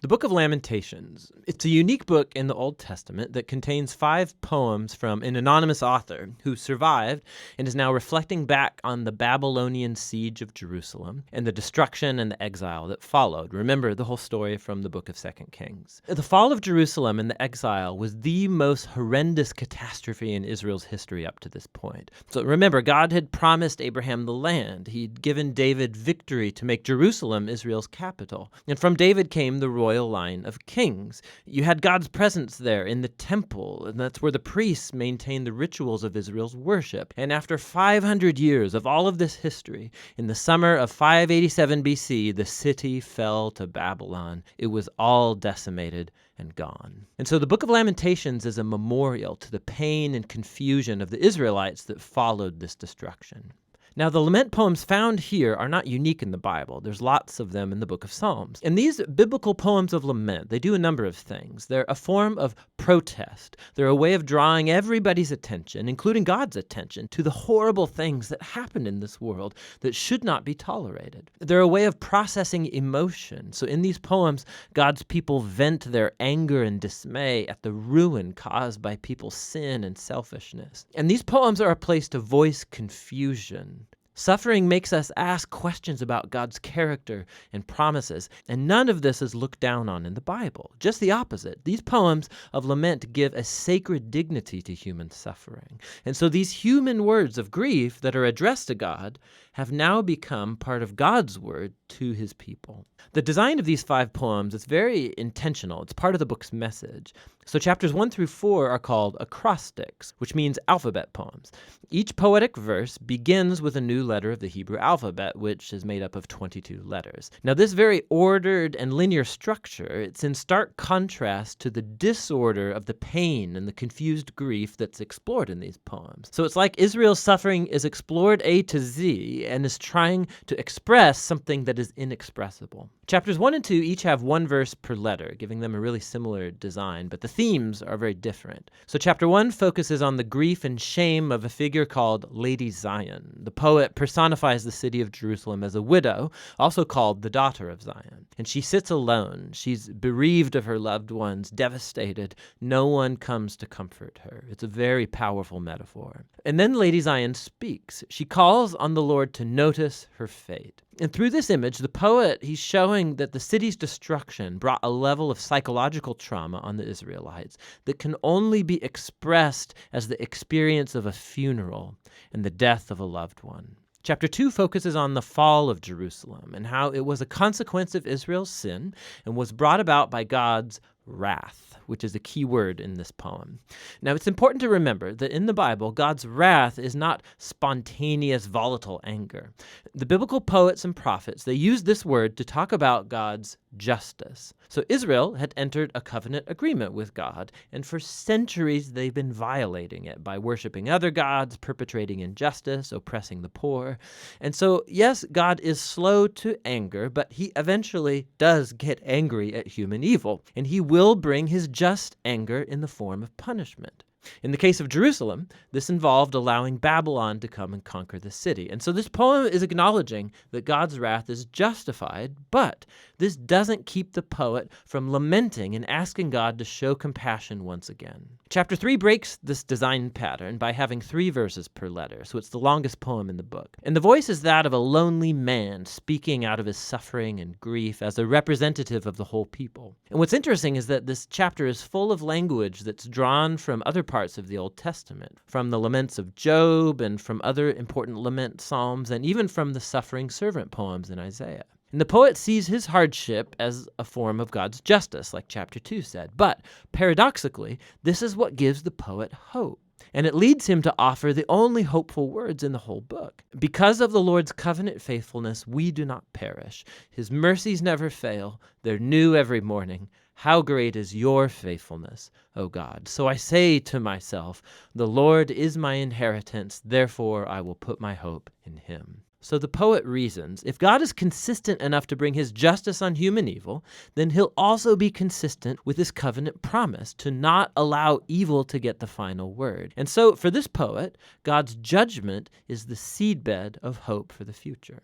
The Book of Lamentations. It's a unique book in the Old Testament that contains 5 poems from an anonymous author who survived and is now reflecting back on the Babylonian siege of Jerusalem and the destruction and the exile that followed. Remember the whole story from the book of 2 Kings. The fall of Jerusalem and the exile was the most horrendous catastrophe in Israel's history up to this point. So remember, God had promised Abraham the land. He'd given David victory to make Jerusalem Israel's capital. And from David came the royal line of kings. You had God's presence there in the temple, and that's where the priests maintained the rituals of Israel's worship. And after 500 years of all of this history, in the summer of 587 BC, the city fell to Babylon. It was all decimated and gone. And so the Book of Lamentations is a memorial to the pain and confusion of the Israelites that followed this destruction. Now, the lament poems found here are not unique in the Bible. There's lots of them in the book of Psalms. And these biblical poems of lament, they do a number of things. They're a form of protest. They're a way of drawing everybody's attention, including God's attention, to the horrible things that happen in this world that should not be tolerated. They're a way of processing emotion. So in these poems, God's people vent their anger and dismay at the ruin caused by people's sin and selfishness. And these poems are a place to voice confusion. Suffering makes us ask questions about God's character and promises, and none of this is looked down on in the Bible. Just the opposite. These poems of lament give a sacred dignity to human suffering. And so these human words of grief that are addressed to God have now become part of God's word to his people. The design of these 5 poems is very intentional. It's part of the book's message. So chapters 1 through 4 are called acrostics, which means alphabet poems. Each poetic verse begins with a new letter of the Hebrew alphabet, which is made up of 22 letters. Now, this very ordered and linear structure, it's in stark contrast to the disorder of the pain and the confused grief that's explored in these poems. So it's like Israel's suffering is explored A to Z and is trying to express something that is inexpressible. Chapters 1 and 2 each have 1 verse per letter, giving them a really similar design, but the themes are very different. So chapter 1 focuses on the grief and shame of a figure called Lady Zion. The poet personifies the city of Jerusalem as a widow, also called the daughter of Zion. And she sits alone. She's bereaved of her loved ones, devastated. No one comes to comfort her. It's a very powerful metaphor. And then Lady Zion speaks. She calls on the Lord to notice her fate. And through this image, the poet, he's showing that the city's destruction brought a level of psychological trauma on the Israelites that can only be expressed as the experience of a funeral and the death of a loved one. Chapter 2 focuses on the fall of Jerusalem and how it was a consequence of Israel's sin and was brought about by God's wrath, which is a key word in this poem. Now, it's important to remember that in the Bible, God's wrath is not spontaneous, volatile anger. The biblical poets and prophets, they use this word to talk about God's justice. So Israel had entered a covenant agreement with God, and for centuries they've been violating it by worshiping other gods, perpetrating injustice, oppressing the poor. And so, yes, God is slow to anger, but he eventually does get angry at human evil, and he will bring his just anger in the form of punishment. In the case of Jerusalem, this involved allowing Babylon to come and conquer the city. And so this poem is acknowledging that God's wrath is justified, but this doesn't keep the poet from lamenting and asking God to show compassion once again. Chapter 3 breaks this design pattern by having 3 verses per letter, so it's the longest poem in the book. And the voice is that of a lonely man speaking out of his suffering and grief as a representative of the whole people. And what's interesting is that this chapter is full of language that's drawn from other parts of the Old Testament, from the laments of Job and from other important lament psalms, and even from the suffering servant poems in Isaiah. And the poet sees his hardship as a form of God's justice, like chapter 2 said. But paradoxically, this is what gives the poet hope. And it leads him to offer the only hopeful words in the whole book. Because of the Lord's covenant faithfulness, we do not perish. His mercies never fail. They're new every morning. How great is your faithfulness, O God. So I say to myself, the Lord is my inheritance, therefore I will put my hope in him. So the poet reasons, if God is consistent enough to bring his justice on human evil, then he'll also be consistent with his covenant promise to not allow evil to get the final word. And so for this poet, God's judgment is the seedbed of hope for the future.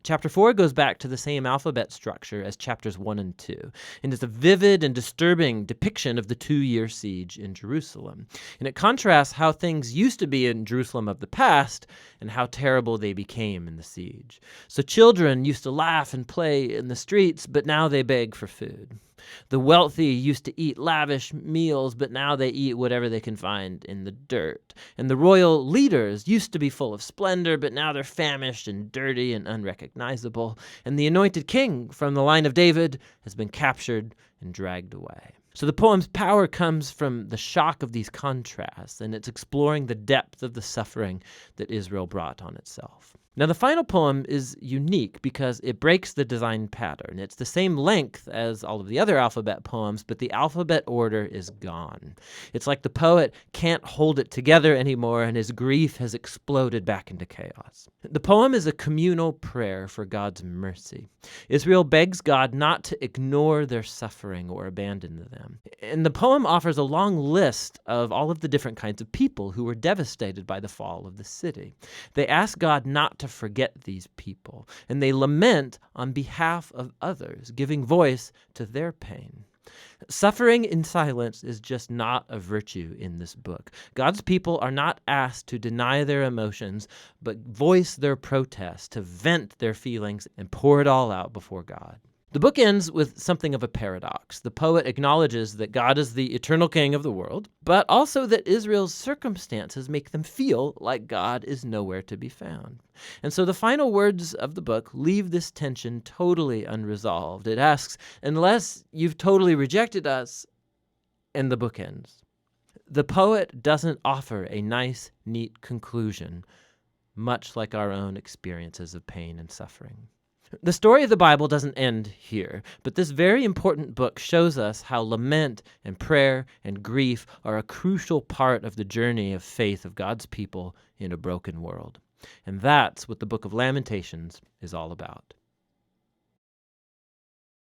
Chapter 4 goes back to the same alphabet structure as chapters 1 and 2, and is a vivid and disturbing depiction of the 2-year siege in Jerusalem. And it contrasts how things used to be in Jerusalem of the past and how terrible they became in the siege. So children used to laugh and play in the streets, but now they beg for food. The wealthy used to eat lavish meals, but now they eat whatever they can find in the dirt. And the royal leaders used to be full of splendor, but now they're famished and dirty and unrecognizable. And the anointed king from the line of David has been captured and dragged away. So the poem's power comes from the shock of these contrasts, and it's exploring the depth of the suffering that Israel brought on itself. Now, the final poem is unique because it breaks the design pattern. It's the same length as all of the other alphabet poems, but the alphabet order is gone. It's like the poet can't hold it together anymore, and his grief has exploded back into chaos. The poem is a communal prayer for God's mercy. Israel begs God not to ignore their suffering or abandon them. And the poem offers a long list of all of the different kinds of people who were devastated by the fall of the city. They ask God not to forget these people, and they lament on behalf of others, giving voice to their pain. Suffering in silence is just not a virtue in this book. God's people are not asked to deny their emotions, but voice their protest, to vent their feelings and pour it all out before God. The book ends with something of a paradox. The poet acknowledges that God is the eternal king of the world, but also that Israel's circumstances make them feel like God is nowhere to be found. And so the final words of the book leave this tension totally unresolved. It asks, unless you've totally rejected us, and the book ends. The poet doesn't offer a nice, neat conclusion, much like our own experiences of pain and suffering. The story of the Bible doesn't end here, but this very important book shows us how lament and prayer and grief are a crucial part of the journey of faith of God's people in a broken world. And that's what the Book of Lamentations is all about.